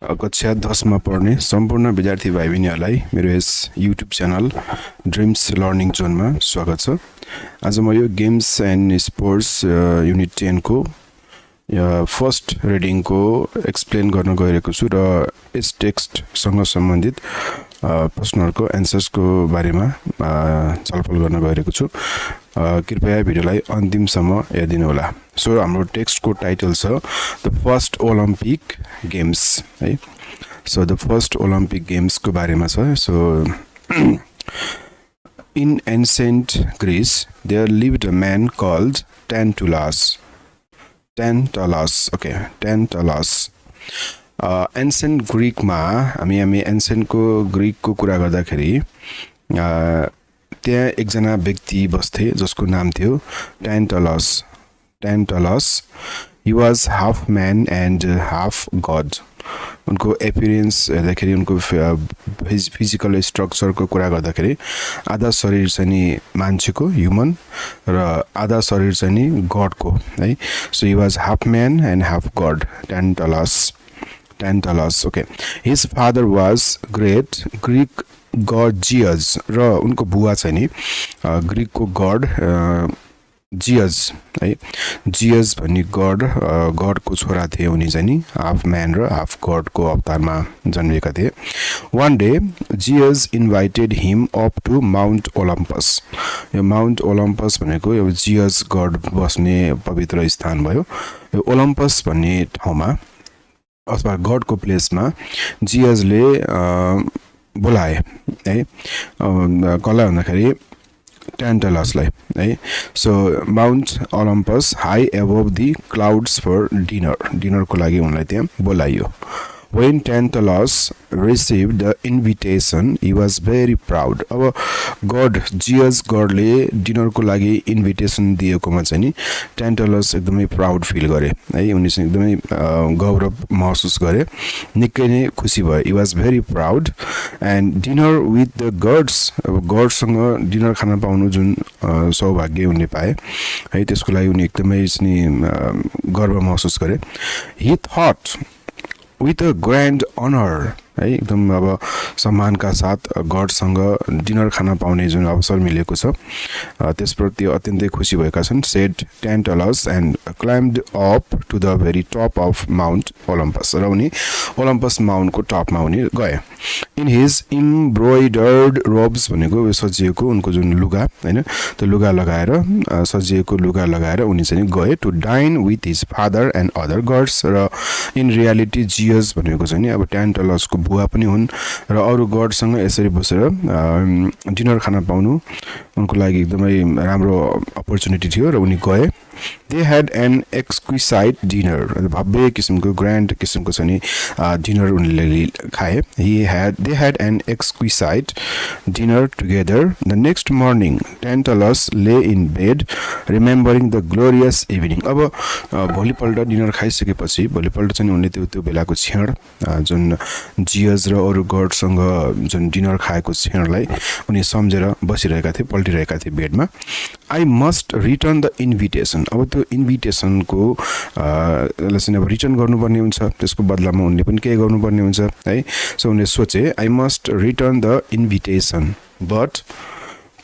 कक्षा 10 मा पढ्ने सम्पूर्ण विद्यार्थी भाइ बहिनीहरूलाई मेरो यस युट्युब च्यानल ड्रिम्स लर्निङ जोनमा स्वागत छ। आज म यो गेम्स एन्ड स्पोर्ट्स युनिट 10 को फर्स्ट रिडिङ को एक्सप्लेन गर्न गइरहेको छु र यस टेक्स्ट सँग सम्बन्धित प्रश्नहरुको एन्सर्स को बारेमा छलफल गर्न गइरहेको छु। कृपया भिडियोलाई अन्तिमसम्म हेरिदिनु होला। सो हाम्रो टेक्स्ट को टाइटल छ द फर्स्ट ओलम्पिक गेम्स है। So the first Olympic games को बारेमा छ। So in ancient Greece there lived a man called Tantalus. Okay, Tantalus. Ancient Greek मा हामी ancient को Greek को कुरा गर्दाखेरि त्यहाँ एकजना व्यक्ति बस्थे जसको नाम थियो Tantalus. He was half man and half god. उनको एपियरेन्स हेर्दाखेरि उनको फिजिकल स्ट्रक्चर को कुरा गर्दाखेरि आधा शरीर चाहिँ नि मान्छेको ह्युमन र आधा शरीर चाहिँ नि गॉड को है। So he was half man and half God Tantalus. Okay, his father was great Greek god Zeus र उनको बुवा चाहिँ नि ग्रीक को गॉड जियस है। जियस भन्ने गॉड को छोरा थिए। उनी चाहिँ नि हाफ मैन र हाफ गॉड को अवतारमा जन्मेका थिए। One day Zeus invited him up to Mount Olympus. यो माउन्ट ओलम्पस भनेको यो जियस गॉड बस्ने पवित्र स्थान भयो। यो ओलम्पस भन्ने ठाउँमा अथवा गॉड को प्लेसमा जियसले बोलाए है। कसलाई भन्दाखेरि Tantalusलाई है। So Mount Olympus high above the clouds for dinner को लागि उनलाई त्यहाँ बोलाइयो। When Tantalus received the invitation, he was very proud. अब गॉड जियस गॉडले डिनर को लागि इन्भिटेसन दिएकोमा चाहिँ नि Tantalus एकदमै प्राउड फिल गरे है। उनी चाहिँ एकदमै गौरव महसुस गरे, निकै नै खुसी भए। He was very proud and dinner with the gods, अब गॉडसँग डिनर खान पाउनु जुन सौभाग्य उनले पाए है, त्यसको लागि उनी एकदमै गर्व महसुस गरे। He thought with a grand honor है, एकदम अब सम्मानका साथ गॉडसँग डिनर खान पाउने जुन अवसर मिलेको छ त्यसप्रति अत्यन्तै खुसी भएका छन्। Shed Tantalus and climbed up to the very top of Mount Olympus। र उनी ओलम्पस माउन्टको टपमा उनी गए। इन हिज एम्ब्रोइडर्ड रोब्स भनेको सजिएको उनको जुन लुगा हैन, त्यो लुगा लगाएर सजिएको लुगा लगाएर उनी चाहिँ गए टु डाइन with his father and other gods. र इन रियालिटी जियस भनेको चाहिँ अब Tantalus को बुवा पनि हुन् र अरु गॉडसँग यसरी बसेर डिनर खान पाउनु उनको लागि एकदमै राम्रो अपर्चुनिटी थियो र उनी गए। They had an exquisite dinner, भव्य किसिमको ग्रान्ड किसिमको चाहिँ डिनर उनले खाए। They had an exquisite dinner together. The next morning Tantalus lay in bed remembering the glorious evening। अब भोलिपल्ट डिनर खाइसकेपछि भोलिपल्ट चाहिँ उनले त्यो बेलाको क्षण जुन जियस र अरु गॉडसँग जुन डिनर खाएको क्षणलाई उनी सम्झेर बसिरहेका थिए, पल्टिरहेका थिए बेडमा। I must return the invitation। अब त्यो इन्भिटेसन को चाहिँ अब रिटर्न गर्नुपर्ने हुन्छ, त्यसको बदलामा उनले पनि केही गर्नुपर्ने हुन्छ है। सो उनले सोचे I must return the invitation but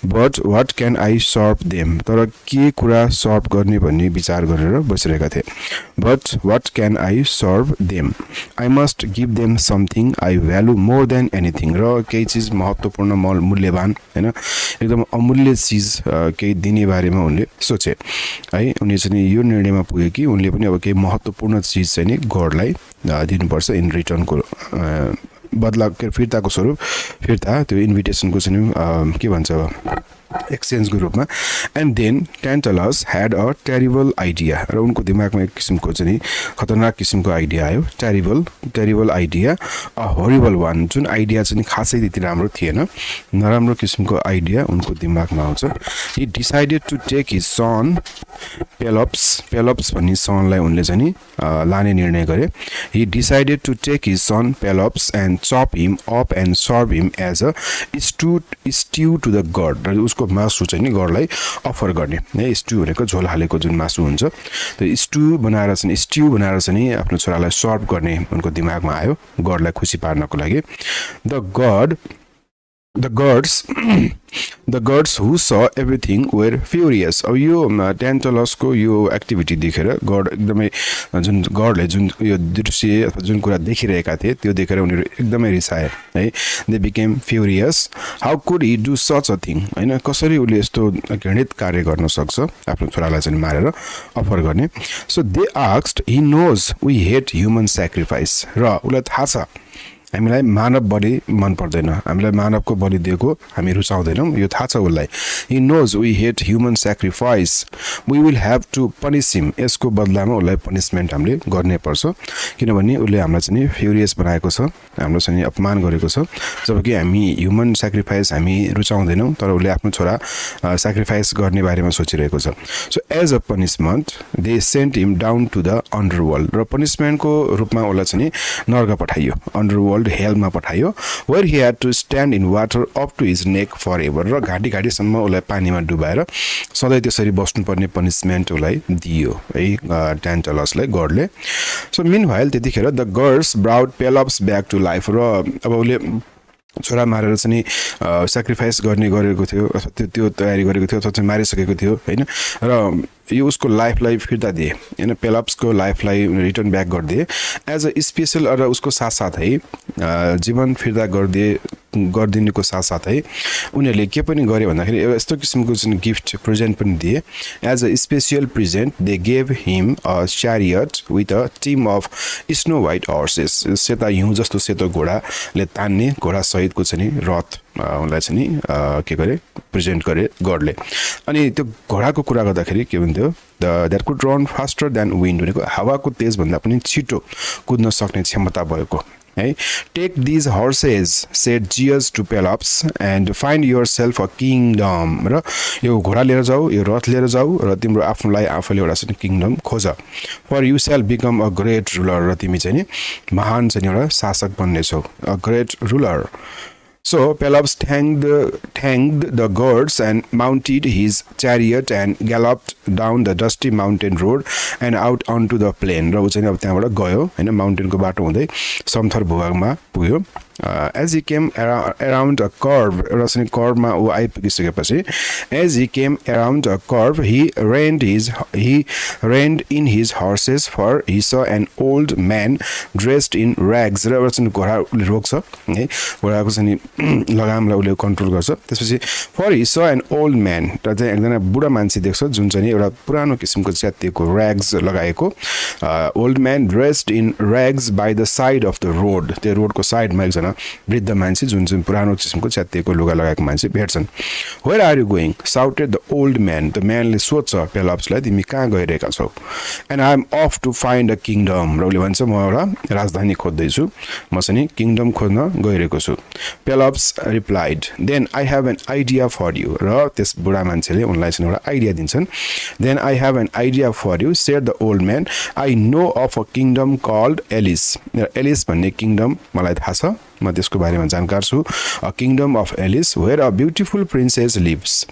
what can I serve them। तर के कुरा सर्भ गर्ने भन्ने विचार गरेर बसिरहेका थिए। But what can I serve them? I must give them something I value more than anything। र केही चीज महत्त्वपूर्ण मूल्यवान हैन, एकदम अमूल्य चीज केही दिने बारेमा उनले सोचे है। उनी चाहिँ यो निर्णयमा पुगे कि उनले पनि अब केही महत्त्वपूर्ण चीज चाहिँ नि गॉडलाई दिनुपर्छ इन रिटर्न को बदला फिर्ताको स्वरूप, फिर्ता त्यो इन्भिटेसन को चाहिँ के भन्छ एक्सचेन्ज को रूपमा। And then Tantalus had a terrible idea। र उनको दिमागमा एक किसिमको चाहिँ खतरनाक किसिमको आइडिया आयो। टेरिबल आइडिया, अ होरिबल वान, जुन आइडिया चाहिँ खासै त्यति राम्रो थिएन, नराम्रो किसिमको आइडिया उनको दिमागमा आउँछ। He decided to take his son Pelops भन्ने सनलाई उनले चाहिँ लाने निर्णय गरे। He decided to take his son Pelops and chop him up and serve him as a stew to the god। र उसको मासु चाहिँ नि गडलाई अफर गर्ने है स्ट्यू भनेको झोल हालेको जुन मासु हुन्छ त्यो स्ट्यू बनाएर चाहिँ स्ट्यू बनाएर चाहिँ आफ्नो छोरालाई सर्भ गर्ने उनको दिमागमा आयो गडलाई खुसी पार्नको लागि the gods who saw everything were furious अब यो ट्यान्टलसको यो एक्टिभिटी देखेर गड एकदमै जुन गडले जुन यो दृश्य अथवा जुन कुरा देखिरहेका थिए त्यो देखेर उनीहरू एकदमै रिसाए है they became furious how could he do such a thing हैन कसरी उले यस्तो घृणित कार्य गर्न सक्छ आफ्नो छोरालाई चाहिँ मारेर अफर गर्ने so they asked he knows we hate human sacrifice र उलाई थाहा छ हामीलाई मानव बलि मन पर्दैन हामीलाई मानवको बलि दिएको हामी रुचाउँदैनौँ यो थाहा छ उसलाई he knows we hate human sacrifice we will have to punish him यसको बदलामा उसलाई पनिसमेन्ट हामीले गर्नै पर्छ किनभने उसले हामीलाई चाहिँ फ्युरियस बनाएको छ हाम्रो चाहिँ अपमान गरेको छ जबकि हामी ह्युमन स्याक्रिफाइस हामी रुचाउँदैनौँ तर उसले आफ्नो छोरा स्याक्रिफाइस गर्ने बारेमा सोचिरहेको छ so as a punishment they sent him down to the underworld र पनिसमेन्टको रूपमा उसलाई चाहिँ नर्क पठाइयो अन्डरवर्ल्ड हेलमा पठायो where he had to stand in water up to his neck forever र घाँटीसम्म उसलाई पानीमा डुबाएर सधैँ त्यसरी बस्नुपर्ने पनिसमेन्ट उसलाई दियो है ट्यान्टलसलाई गडले सो मिन भाइल त्यतिखेर the girls brought Pelops back to life र अब उसले छोरा मारेर चाहिँ स्याक्रिफाइस गरेको थियो अथवा त्यो तयारी गरेको थियो अथवा चाहिँ मारिसकेको थियो हैन र यो उसको लाइफलाई फिर्ता दिए हैन पेलप्सको लाइफलाई रिटर्न ब्याक गरिदिए एज अ स्पेशल र उसको साथसाथै जीवन फिर्ता गरिदिनुको साथसाथै उनीहरूले के पनि गरे भन्दाखेरि यस्तो किसिमको जुन गिफ्ट प्रेजेन्ट पनि दिए as a special present they gave him a chariot with a team of snow white horses सेता हिउँ जस्तो सेतो घोडाले तान्ने घोडा सहितको चाहिँ रथ उनलाई चाहिँ के गरे प्रेजेन्ट गरे गडले अनि त्यो घोडाको कुरा गर्दाखेरि के भन्थ्यो that could run faster than wind भनेको हावाको तेजभन्दा पनि छिटो कुद्न सक्ने क्षमता भएको है take these horses said Zeus to Pelops and find yourself a kingdom र यो घोडा लिएर जाऊ यो रथ लिएर जाऊ र तिम्रो आफ्नोलाई आफूले एउटा चाहिँ किङडम खोज for yourself become a great ruler र तिमी चाहिँ नि महान चाहिँ एउटा शासक बन्नेछौ a great ruler So Pelops thanked the gods and mounted his chariot and galloped down the dusty mountain road and out onto the plain. र उ चाहिँ अब त्यहाँबाट गयो हैन माउन्टेनको बाटो हुँदै समथर भूभागमा पुग्यो as he came around a curve एउटा चाहिँ कर्भमा उ आइपुगिसकेपछि as he came around a curve he reined in his horses for he saw an old man dressed in rags र एउटा चाहिँ घोडाले रोक्छ है घोडाको चाहिँ लगामलाई उसले कन्ट्रोल गर्छ त्यसपछि for he saw an old man र चाहिँ एकजना बुढा मान्छे देख्छ जुन चाहिँ एउटा पुरानो किसिमको च्यातिएको rags लगाएको old man dressed in rags by the side of the road त्यो रोडको साइडमा एकजना वृद्ध मान्छे जुन चाहिँ पुरानो किसिमको च्यातिएको लुगा लगाएको मान्छे भेट्छन् where are you going shouted the old man the म्यानले सोध्छ पेलप्सलाई तिमी कहाँ गइरहेका छौ and I am off to find a kingdom र उसले भन्छ म एउटा राजधानी खोज्दैछु म चाहिँ किङडम खोज्न गइरहेको छु Pelops replied then I have an idea for you र त्यस बुढा मान्छेले उनलाई चाहिँ एउटा आइडिया दिन्छन् then I have an idea for you said the old man I know of a kingdom called Elis Elis भन्ने किङडम मलाई थाहा छ म त्यसको बारेमा जानकार छु a kingdom of Elis where a beautiful princess lives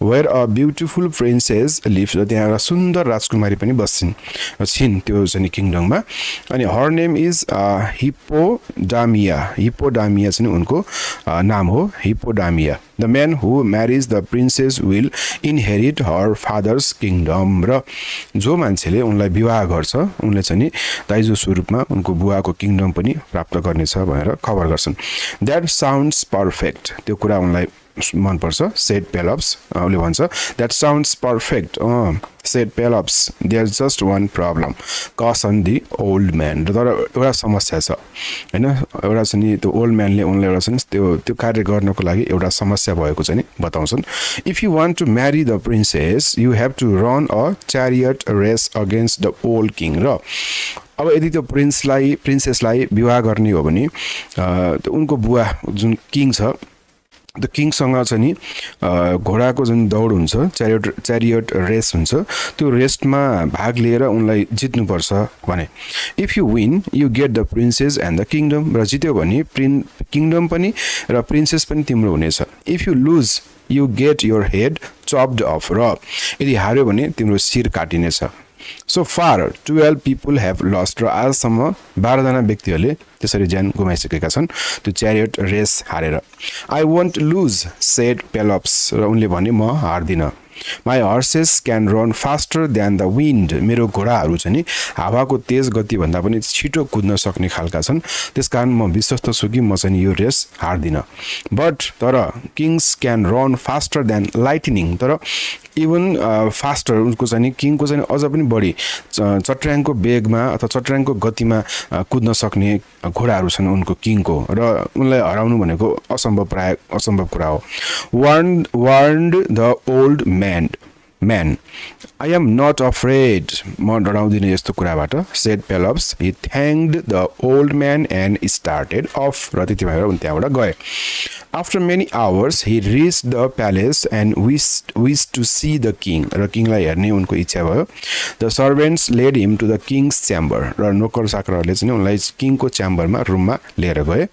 र त्यहाँ एउटा सुन्दर राजकुमारी पनि बस्छिन् त्यो चाहिँ किङडममा अनि हर नेम इज हिप्पोडामिया चाहिँ उनको नाम हो Hippodamia the man who marries the princess will inherit her father's kingdom र जो मान्छेले उनलाई विवाह गर्छ उनले चाहिँ दाइजो स्वरूपमा उनको बुवाको किङडम पनि प्राप्त गर्नेछ भनेर खबर गर्छन् द्याट साउन्ड्स पर्फेक्ट त्यो कुरा उनलाई मनपर्छ सेड पेलप्स उसले भन्छ that sounds perfect said Pelops there just one problem cautioned the old man तर एउटा समस्या छ हैन एउटा चाहिँ त्यो ओल्ड म्यानले उनलाई एउटा चाहिँ त्यो कार्य गर्नको लागि एउटा समस्या भएको चाहिँ बताउँछन् if you want to marry the princess you have to run a chariot race against the old king र अब यदि त्यो प्रिन्सेसलाई विवाह गर्ने हो भने उनको बुवा जुन किङ छ द किङसँग चाहिँ नि घोडाको जुन दौड हुन्छ च्यारियट रेस हुन्छ त्यो रेसमा भाग लिएर उनलाई जित्नुपर्छ भने if you win you get the princess and the kingdom र जित्यो भने किङडम पनि र प्रिन्सेस पनि तिम्रो हुनेछ if you lose you get your head chopped off. र यदि हार्यो भने तिम्रो शिर काटिनेछ. So far 12 people have lost. र आजसम्म 12 जना व्यक्तिहरूले त्यसरी ज्यान गुमाइसकेका छन् त्यो च्यारियट रेस हारेर. I won't lose, said Pelops. र उनले भने म हार्दिन. My horses can run faster than the wind. मेरो घोडाहरू चाहिँ नि हावाको तेज गति भन्दा पनि छिटो कुद्न सक्ने खालका छन्. त्यसकारण म विश्वस्त छु कि म चाहिँ यो रेस हार्दिन. But तर kings can run faster than lightning. तर इभन फास्टर उनको चाहिँ किङको चाहिँ अझ पनि बढी चट्र्याङको वेगमा अथवा चट्र्याङको गतिमा कुद्न सक्ने घोडाहरू छन् उनको किङको. र उनलाई हराउनु भनेको असम्भव कुरा हो. warned the old man, I am not afraid. म डराउँदिन यस्तो कुराबाट, said Pelops. He thanked the old man and started off. र त्यति भएर उनी त्यहाँबाट गए. After many hours, he reached the palace and wished to see the king. र किङलाई हेर्ने उनको इच्छा भयो. The servants led him to the king's chamber. र नोकर चाकरहरूले चाहिँ उनलाई किङको च्याम्बरमा रुममा लिएर गए.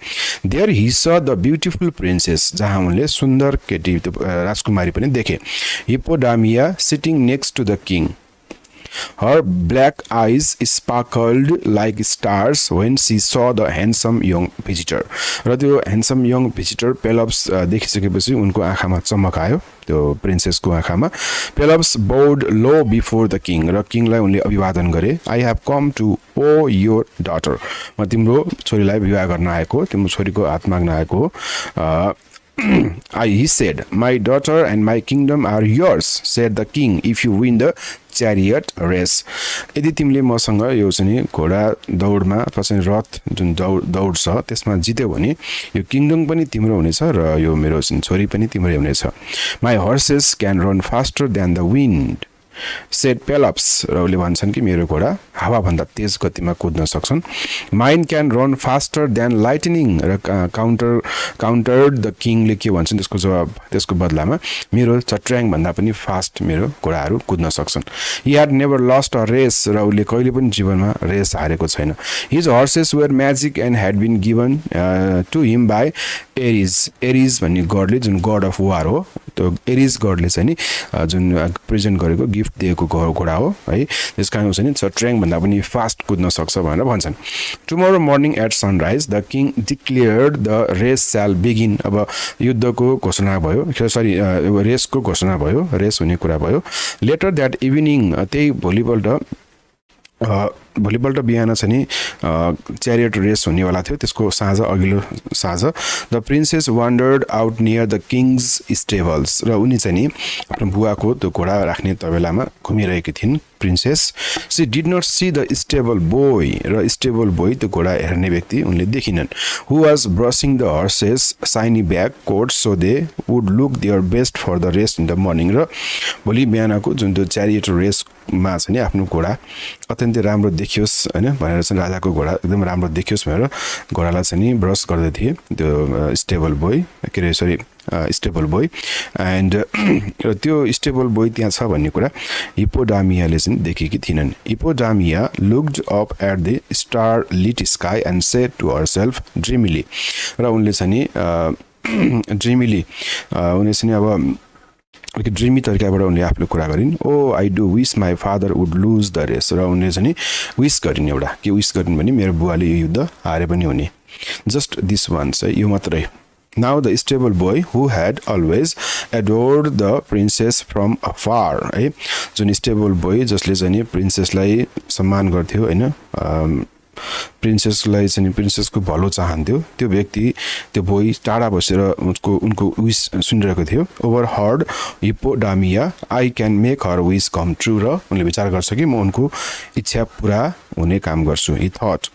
There he saw the beautiful princess. जहाँ उनले सुन्दर केटी राजकुमारी पनि देखे. Hippodamia sitting next to the king. Her black eyes sparkled like stars when she saw the handsome young visitor. र त्यो handsome young visitor Pelops देखिसकेपछि उनको आँखामा चमक आयो त्यो प्रिन्सेसको आँखामा. Pelops bowed low before the king. र किङलाई उनले अभिवादन गरे. I have come to owe your daughter. म तिम्रो छोरीलाई विवाह गर्न आएको, तिम्रो छोरीको हात माग्न आएको हो. He said, my daughter and my kingdom are yours, said the king, if you win the chariot race. यदि तिमीले मसँग यो चाहिँ घोडा दौडमा अथवा चाहिँ रथ जुन दौड छ त्यसमा जित्यो भने यो किङडम पनि तिम्रो हुनेछ र यो मेरो छोरी पनि तिम्रै हुनेछ. My horses can run faster than the wind, said Pelops. र उले भन्छन् कि मेरो घोडा हावाभन्दा तेज गतिमा कुद्न सक्छन्. Mine can run faster than lightning. र countered the kingले के भन्छन् त्यसको जवाब त्यसको बदलामा मेरो चट्र्याङ भन्दा पनि फास्ट मेरो घोडाहरू कुद्न सक्छन्. He had never lost a race. र उले कहिले पनि जीवनमा रेस हारेको छैन. His horses were magic and had been given to him by Ares. Ares भन्ने गडले जुन गड अफ वार हो त्यो एरिस गडले चाहिँ नि जुन प्रेजेन्ट गरेको गिफ्ट दिएको घोडा हो है. त्यसकारण चाहिँ चट्र्याङ भन्दा पनि फास्ट कुद्न सक्छ भनेर भन्छन्. Tomorrow morning at sunrise the king declared the race shall begin. अब युद्धको घोषणा भयो, सरी रेसको घोषणा भयो, रेस हुने कुरा भयो. लेटर द्याट इभिनिङ त्यही भोलिपल्ट बिहान चाहिँ नि च्यारियट रेस हुनेवाला थियो. त्यसको साँझ अघिल्लो साँझ the princess wandered out near the king's stables. र उनी चाहिँ नि आफ्नो बुवाको त्यो घोडा राख्ने तबेलामा घुमिरहेकी थिइन् princess. She did not see the stable boy. र स्टेबल बोय त्यो घोडा हेर्ने व्यक्ति उनले देखिनन्. Who was brushing the horses shiny black coat so they would look their best for the race in the morning. र भोलि बिहानको जुन त्यो च्यारियट रेसमा चाहिँ नि आफ्नो घोडा अत्यन्तै राम्रो देखियोस् हैन भनेर चाहिँ राजाको घोडा एकदम राम्रो देखियोस् भनेर घोडालाई चाहिँ नि ब्रस गर्दै थिए त्यो स्टेबल बोय के रे सरी स्टेबल बोय. एन्ड र त्यो स्टेबल बोय त्यहाँ छ भन्ने कुरा हिप्पोडामियाले चाहिँ देखेकी थिइनन्. Hippodamia looked up at the starlit sky and said to herself dreamily. र उनले चाहिँ नि ड्रिमिली उनले चाहिँ अब ड्रिमी तरिकाबाट उनले आफ्नो कुरा गरिन्. Oh I do wish my father would lose the race. र उनले चाहिँ विस गरिन् एउटा के विस गरिन् भने मेरो बुवाले यो युद्ध हारे पनि हुने. जस्ट दिस वान्स है यो मात्रै. Now the stable boy who had always adored the princess from afar है जुन स्टेबल बोय जसले चाहिँ प्रिन्सेसलाई सम्मान गर्थ्यो हैन प्रिन्सेसलाई चाहिँ प्रिन्सेसको भलो चाहन्थ्यो त्यो व्यक्ति त्यो बोय टाढा बसेर उनको विस सुनिरहेको थियो. Overheard Hippodamia I can make her wish come true. र उनले विचार गर्छ कि म उनको इच्छा पुरा हुने काम गर्छु. He thought.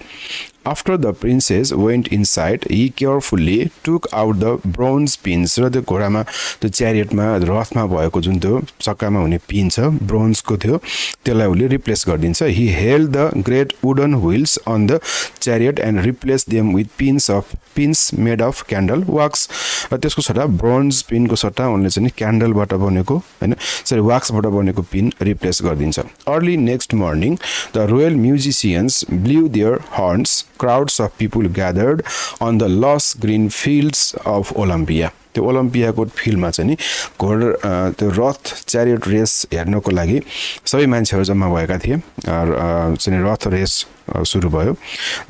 After the princess went inside, he carefully took out the bronze pins. र त्यो घोडामा त्यो च्यारियटमा रथमा भएको जुन त्यो चक्कामा हुने पिन छ ब्रोन्जको थियो त्यसलाई उसले रिप्लेस गरिदिन्छ. He held the great wooden wheels on the chariot and replaced them with pins made of candle wax. र त्यसको सट्टा ब्रोन्ज पिनको सट्टा उनले चाहिँ क्यान्डलबाट बनेको हैन सरी वाक्सबाट बनेको पिन रिप्लेस गरिदिन्छ. Early next morning, the royal musicians blew their horns. Crowds of people gathered on the lush green fields of Olympia. त्यो ओलम्पियाको फिल्डमा चाहिँ नि घोडा त्यो रथ च्यारियट रेस हेर्नको लागि सबै मान्छेहरू जम्मा भएका थिए चाहिँ रथ रेस सुरु भयो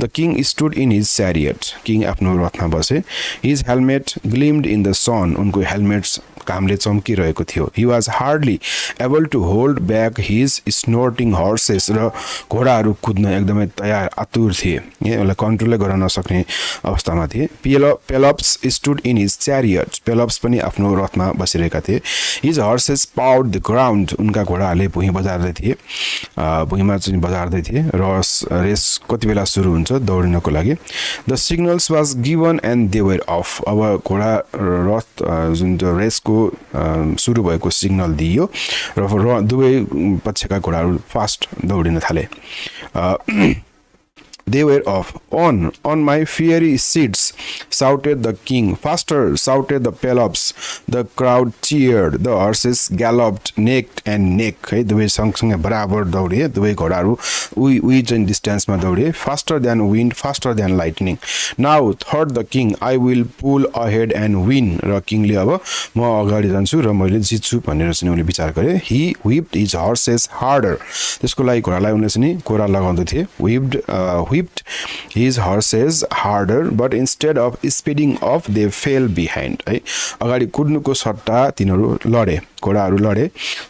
the king stood in his chariot king आफ्नो रथमा बसे his helmet gleamed in the sun उनको हेलमेट घामले चम्किरहेको थियो he was hardly able to hold back his snorting horses र घोडाहरू कुद्न एकदमै तयार आतुर थिए यसलाई कन्ट्रोलै गर्न नसक्ने अवस्थामा थिए पेलप्स स्टुड इन हिज च्यारियट पेलप्स पनि आफ्नो रथमा बसिरहेका थिए हिज हर्सेस पाउड द ग्राउन्ड उनका घोडाहरूले भुइँ बजार्दै थिए भुइँमा चाहिँ बजार्दै थिए रेस कति बेला सुरु हुन्छ दौडिनको लागि the signals was given and they were off अब घोडा रथ जुन रेसको सुरु भएको सिग्नल दिइयो र दुवै पक्षका घोडाहरू फास्ट दौडिन थाले They were off. On my fiery seats, shouted the king. Faster, shouted the Pelops. The crowd cheered. The horses galloped neck and neck. है दुवै सँगसँगै बराबर दौडे दुवै घोडाहरू उही चाहिँ डिस्टेन्समा दौडे faster than wind faster than lightning now थर्ड the king I will pull ahead and win र किङले अब म अगाडि जान्छु र मैले जित्छु भनेर चाहिँ उनले विचार गरे ही व्हिप्ड हिज हर्सेस हार्डर त्यसको लागि घोडालाई उनले चाहिँ कोरा लगाउँदै थिए whipped his horses harder but instead of speeding off they fell behind है अगाडि कुद्नुको सट्टा तिनीहरू लडे घोडाहरू लडे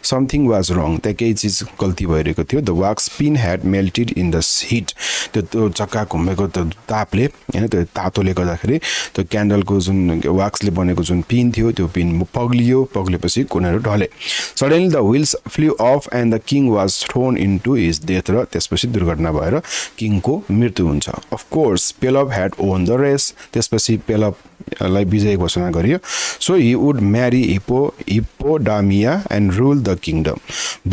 समथिङ वाज रङ त्यहाँ केही चिज गल्ती भइरहेको थियो the wax pin had melted in the hit त्यो चक्का घुमेको त्यो तापले होइन त्यो तातोले गर्दाखेरि त्यो क्यान्डलको जुन वाक्सले बनेको जुन पिन थियो त्यो पिन पग्लेपछि कुनहरू ढले suddenly the wheels flew off and the king was thrown into his death र त्यसपछि दुर्घटना भएर किङको मृत्यु हुन्छ of course Pelops had won the race त्यसपछि पेलपलाई विजय घोषणा गरियो so he would marry Hippodamia and rule the kingdom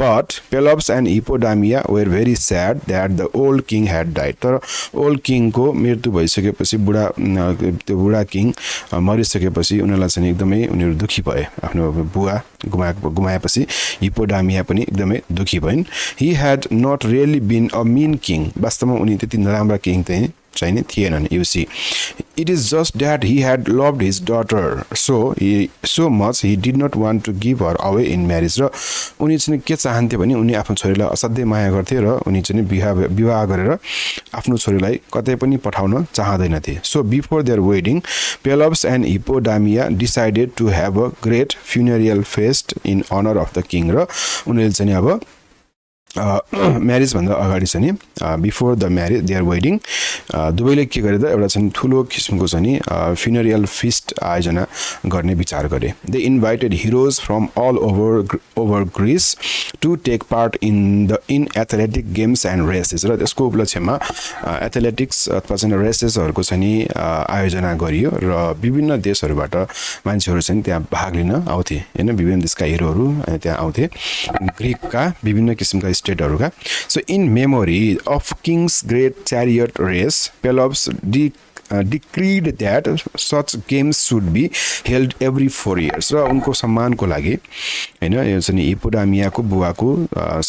but Pelops and Hippodamia were very sad that the old king had died तर ओल्ड किङको मृत्यु भइसकेपछि त्यो बुढा किङ मरिसकेपछि उनीहरूलाई चाहिँ एकदमै उनीहरू दुःखी भए आफ्नो बुवा गुमाएपछि हिप्पोडामिया पनि एकदमै दुःखी भइन् he had not really been a mean king वास्तवमा उनी त्यति नराम्रा किङ चाहिँ थिएनन् you see it is just that he had loved his daughter so much he did not want to give her away in marriage र उनी चाहिँ के चाहन्थे भने उनी आफ्नो छोरीलाई असाध्यै माया गर्थे र उनी चाहिँ विवाह गरेर आफ्नो छोरीलाई कतै पनि पठाउन चाहँदैनथे so before their wedding Pelops and Hippodamia decided to have a great funereal feast in honour of the king र उनीहरूले चाहिँ अब म्यारिज भन्दा अगाडि चाहिँ before the marriage their wedding दुवैले के गरे त एउटा चाहिँ ठुलो किसिमको चाहिँ फ्युनेरियल फिस्ट आयोजना गर्ने विचार गरे they invited heroes from all over Greece to take part in athletic games and races र त्यसको उपलक्ष्यमा एथलेटिक्स अथवा चाहिँ रेसेसहरूको चाहिँ आयोजना गरियो र विभिन्न देशहरूबाट मान्छेहरू चाहिँ त्यहाँ भाग लिन आउँथे होइन विभिन्न देशका हिरोहरू त्यहाँ आउँथे ग्रिकका विभिन्न किसिमका स्टेटहरूका so in memory of king's great chariot race Pelops decreed that such games should be held every 4 years र उनको सम्मानको लागि हैन यो चाहिँ हिप्पोडामियाको बुवाको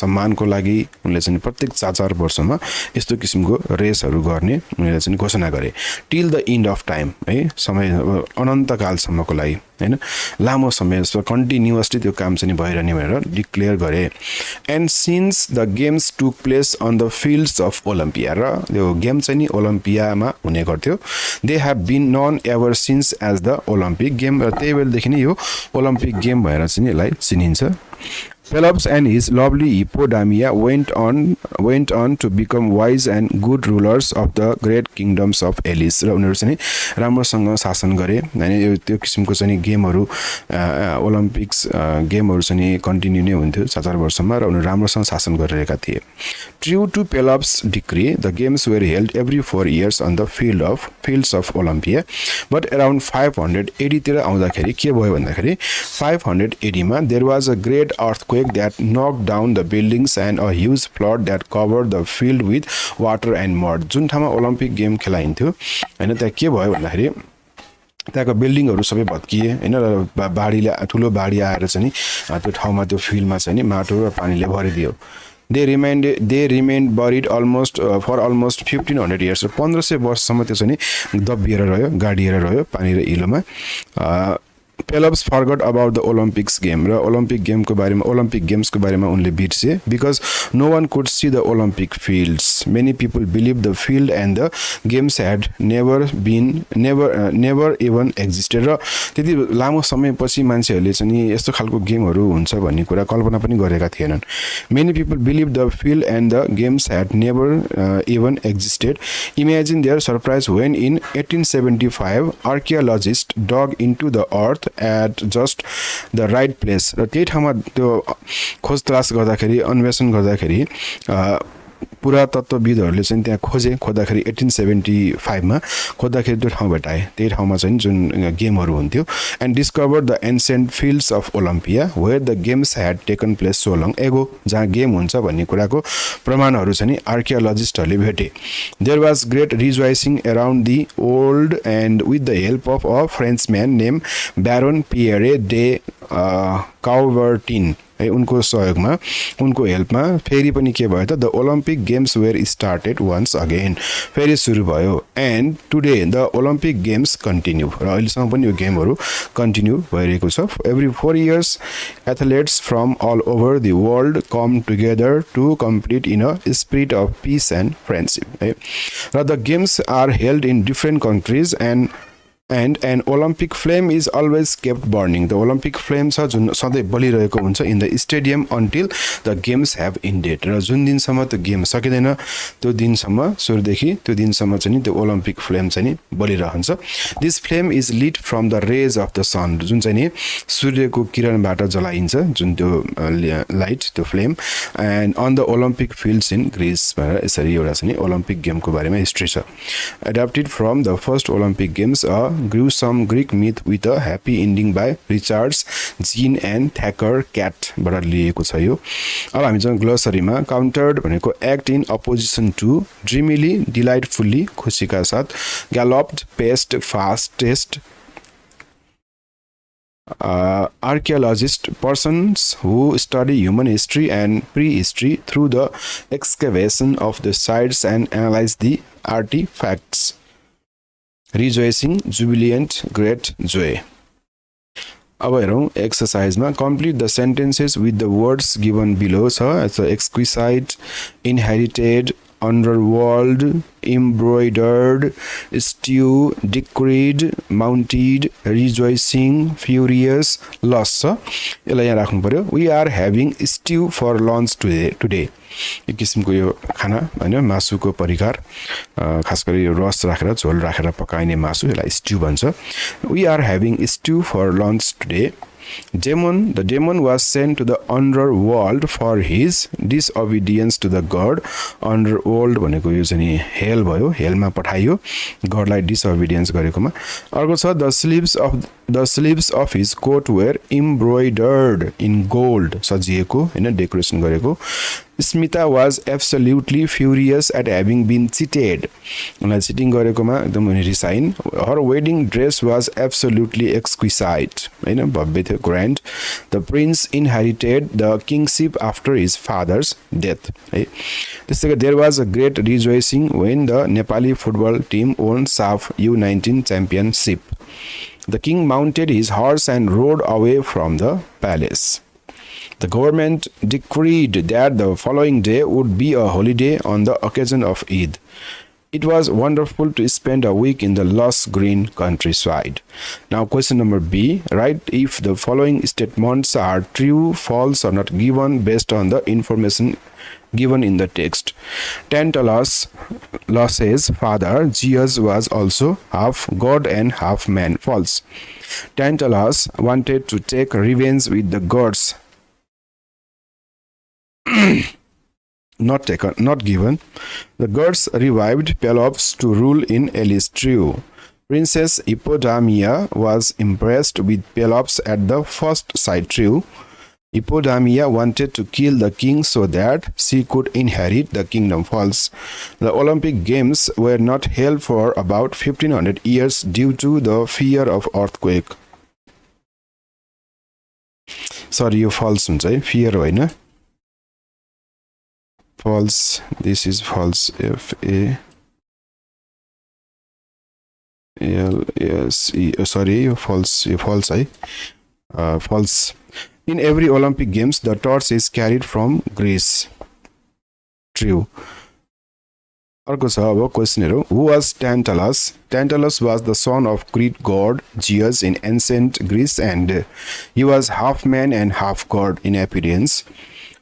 सम्मानको लागि उनले चाहिँ प्रत्येक 4 वर्षमा यस्तो किसिमको रेसहरू गर्ने उनीले चाहिँ घोषणा गरे till the and of time है समय अनन्तकालसम्मको लागि हैन लामो समयसम्म कन्टिन्युअसली त्यो काम चाहिँ भइरहने भनेर डिक्लेयर गरे and since the games took place on the fields of Olympia र यो गेम चाहिँ नि ओलम्पियामा हुने गर्थ्यो they have been known ever since as the Olympic game र त्यही बेलादेखि नै यो ओलम्पिक गेम भएर चाहिँ यसलाई चिनिन्छ Pelops and his lovely Hippodamia went on to become wise and good rulers of the great kingdoms of Elis र उनीहरू चाहिँ राम्रोसँग शासन गरे हैन त्यो किसिमको चाहिँ गेमहरू ओलम्पिक्स गेमहरू चाहिँ कन्टिन्यू नै हुन्थ्यो 4 वर्षमा र उनीहरू राम्रोसँग शासन गरिरहेका थिए true to Pelops decree the games were held every 4 years on the fields of Olympia but around 580 तिर आउँदाखेरि के भयो भन्दाखेरि 580 मा there was a great earthquake that knocked down the buildings and a huge flood that covered the field with water and mud जुन ठाउँमा Olympic game खेलाइन्थ्यो हैन त्यहाँ के भयो भन्दाखेरि त्यहाँको बिल्डिङहरू सबै भत्किए हैन र बाढीले ठुलो बाढी आएर चाहिँ त्यो ठाउँमा त्यो फिल्डमा चाहिँ माटो र पानीले भरिदियो they remained buried for almost 1500 years 1500 वर्षसम्म त्यो चाहिँ दबिएर रह्यो गाडिएर रह्यो पानी र हिलोमा Pelops forgot about the Olympics game र Olympic game को बारेमा Olympic games को बारेमा उनले बिर्से because no one could see the Olympic fields. Many people believed the field and the games had never even existed र त्यति लामो समयपछि मान्छेहरूले चाहिँ यस्तो खालको गेमहरू हुन्छ भन्ने कुरा कल्पना पनि गरेका थिएनन्. Many people believed the field and the games had never even existed. Imagine their surprise when in 1875 archaeologists dug into the earth at just the right place. र त्यही ठाउँमा त्यो खोज तलास गर्दाखेरि अन्वेषण गर्दाखेरि पुरातत्वविदहरूले चाहिँ त्यहाँ खोज्दाखेरि 1875 मा खोज्दाखेरि त्यो ठाउँ भेटाए. त्यही ठाउँमा चाहिँ जुन गेमहरू हुन्थ्यो and discovered the ancient fields of Olympia where the games had taken place so long ago, जहाँ गेम हुन्छ भन्ने कुराको प्रमाणहरू चाहिँ आर्कियोलोजिस्टहरूले भेटे. There was great rejoicing around the world and with the help of a Frenchman named Baron Pierre de Coubertin है, उनको सहयोगमा उनको हेल्पमा फेरि पनि के भयो त the Olympic games were started once again, फेरि सुरु भयो. And today the Olympic games continue, र अहिलेसम्म पनि यो गेमहरू कन्टिन्यू भइरहेको छ. Every 4 years athletes from all over the world come together to compete in a spirit of peace and friendship है. र the games are held in different countries and an Olympic flame is always kept burning. The Olympic flame छ जुन सधैँ बलिरहेको हुन्छ in the stadium until the games have ended. र जुन दिनसम्म त्यो गेम सकिँदैन त्यो दिनसम्म, सुरुदेखि त्यो दिनसम्म चाहिँ त्यो ओलम्पिक फ्लेम चाहिँ बलिरहन्छ. This flame is lit from the rays of the sun. जुन चाहिँ नि सूर्यको किरणबाट जलाइन्छ जुन त्यो लाइट, त्यो flame. and on the Olympic fields in Greece. यसरी एउटा चाहिँ ओलम्पिक गेमको बारेमा हिस्ट्री छ. Adapted from the first Olympic games, a gruesome Greek myth with a happy ending by Richards, Jean and Thacker Cat बाट लिएको छ यो. अब हामी चाहिँ ग्लोसरीमा काउन्टर्ड भनेको act in opposition to, dreamily delightfully खुसीका साथ, galloped past fastest, archaeologists, persons who study human history and prehistory through the excavation of the sites and analyze the artifacts. Rejoicing, jubilant, great joy. अब हेरौँ एक्सरसाइजमा complete the sentences with the words given below छ. Exquisite, inherited, underworld, embroidered, stew, decreed, mounted, rejoicing, furious, loss छ. यसलाई यहाँ राख्नु पर्यो. We are having stew for lunch today. एक किसिमको यो खाना हैन, मासुको परिकार, खास गरी यो रस राखेर झोल राखेर पकाइने मासु, यसलाई स्ट्यू भन्छ. We are having stew for lunch today. The demon was sent to the underworld for his disobedience to the god. Underworld भनेको यो चाहिँ हेल भयो, हेलमा पठाइयो गडलाई डिसओबिडियन्स गरेकोमा. अर्को छ the sleeves of his coat were embroidered in gold, सजिएको हैन, डेकोरेसन गरेको. Smita was absolutely furious at having been cheated. उनलाई चिटिङ गरेकोमा एकदम resign. Her wedding dress was absolutely exquisite, हैन, भव्य थियो, grand. The prince inherited the kingship after his father's death. है, त्यसैगरी there was a great rejoicing when the Nepali football team won SAF U19 championship. The king mounted his horse and rode away from the palace. The government decreed that the following day would be a holiday on the occasion of Eid. It was wonderful to spend a week in the lush green countryside. Now question number B. Write if the following statements are true, false, or not given based on the information given in the text. Tantalus' father Zeus was also half god and half man. False. Tantalus wanted to take revenge with the gods. Not given. The gods revived Pelops to rule in Elis. True. Princess Hippodamia was impressed with Pelops at the first sight. True. Hippodamia wanted to kill the king so that she could inherit the kingdom. False. The Olympic Games were not held for about 1500 years due to the fear of earthquake. Sorry, यो false हुन्छ है, fear होइन. False. This is false. FA Sorry, false. False. In every Olympic Games, the torch is carried from Greece. True. अर्को छ अब क्वेसनहरु. Who was Tantalus? Tantalus was the son of Greek god Zeus in ancient Greece, and he was half man and half god in appearance.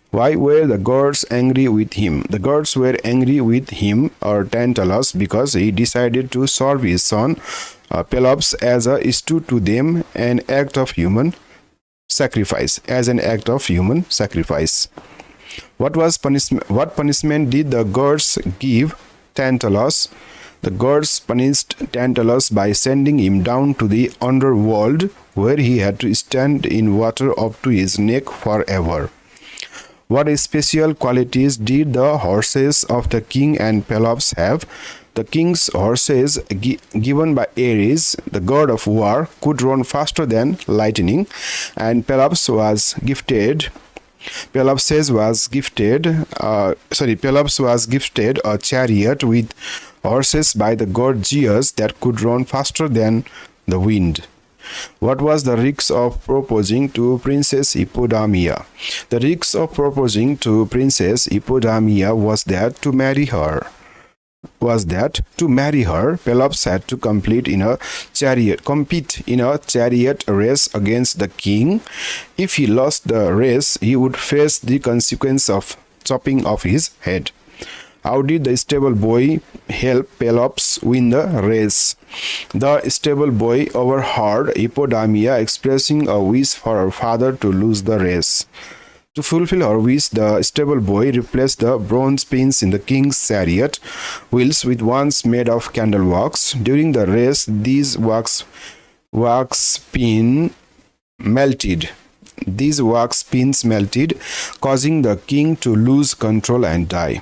Why were the gods angry with him? The gods were angry with him, or Tantalus, because he decided to serve his son Pelops as a stew to them, an act of human sacrifice. What punishment did the gods give Tantalus? The gods punished Tantalus by sending him down to the underworld, where he had to stand in water up to his neck forever. What special qualities did the horses of the king and Pelops have? The king's horses, given by Ares, the god of war, could run faster than lightning, and Pelops was gifted a chariot with horses by the god Zeus that could run faster than the wind. What was the risk of proposing to Princess Hippodamia? The risk of proposing to Princess Hippodamia was that to marry her, Pelops had to compete in a chariot race against the king. If he lost the race, he would face the consequence of chopping off his head. How did the stable boy help Pelops win the race? The stable boy overheard Hippodamia expressing a wish for her father to lose the race. To fulfill her wish, the stable boy replaced the bronze pins in the king's chariot wheels with ones made of candle wax. During the race, these wax pins melted, causing the king to lose control and die.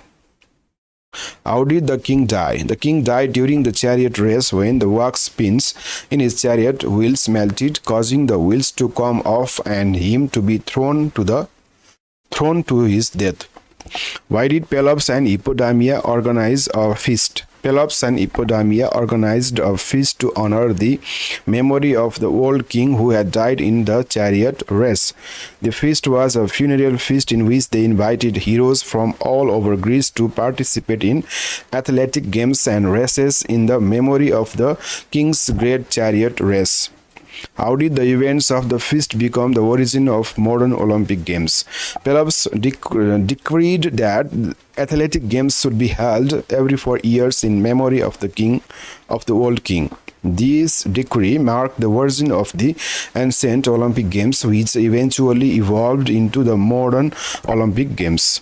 How did the king die? The king died during the chariot race when the wax pins in his chariot wheels melted, causing the wheels to come off and him to be thrown to his death. Why did Pelops and Hippodamia organize a feast? Pelops and Hippodamia organized a feast to honor the memory of the old king who had died in the chariot race. The feast was a funeral feast in which they invited heroes from all over Greece to participate in athletic games and races in the memory of the king's great chariot race. How did the events of the feast become the origin of modern Olympic Games? Pelops decreed that athletic games should be held every 4 years in memory of the old king. This decree marked the origin of the ancient Olympic Games, which eventually evolved into the modern Olympic Games.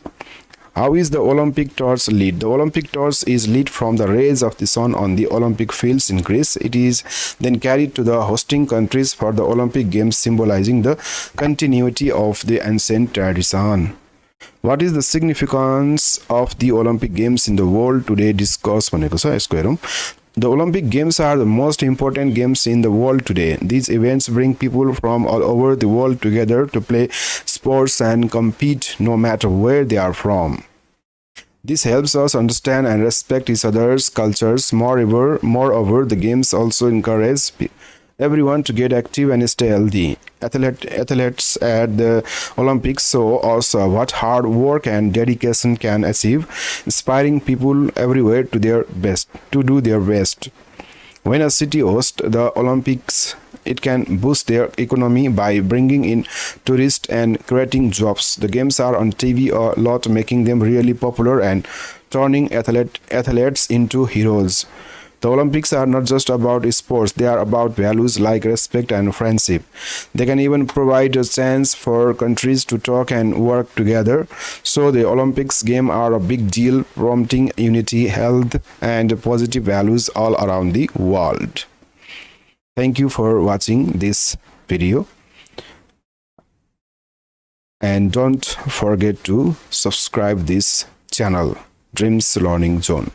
How is the Olympic torch lit? The Olympic torch is lit from the rays of the sun on the Olympic fields in Greece. It is then carried to the hosting countries for the Olympic Games, symbolizing the continuity of the ancient tradition. What is the significance of the Olympic Games in the world today? Discuss भनेको छ यसको हेरौं. The Olympic Games are the most important games in the world today. These events bring people from all over the world together to play sports and compete no matter where they are from. This helps us understand and respect each other's cultures. Moreover, the games also encourage everyone to get active and stay healthy. Athletes at the Olympics show us what hard work and dedication can achieve, inspiring people everywhere to do their best. When a city hosts the Olympics, it can boost their economy by bringing in tourists and creating jobs. The games are on TV a lot, making them really popular and turning athletes into heroes. The Olympics are not just about sports, they are about values like respect and friendship. They can even provide a chance for countries to talk and work together. So the Olympics games are a big deal, promoting unity, health, and positive values all around the world. Thank you for watching this video. And don't forget to subscribe this channel, Dreams Learning Zone.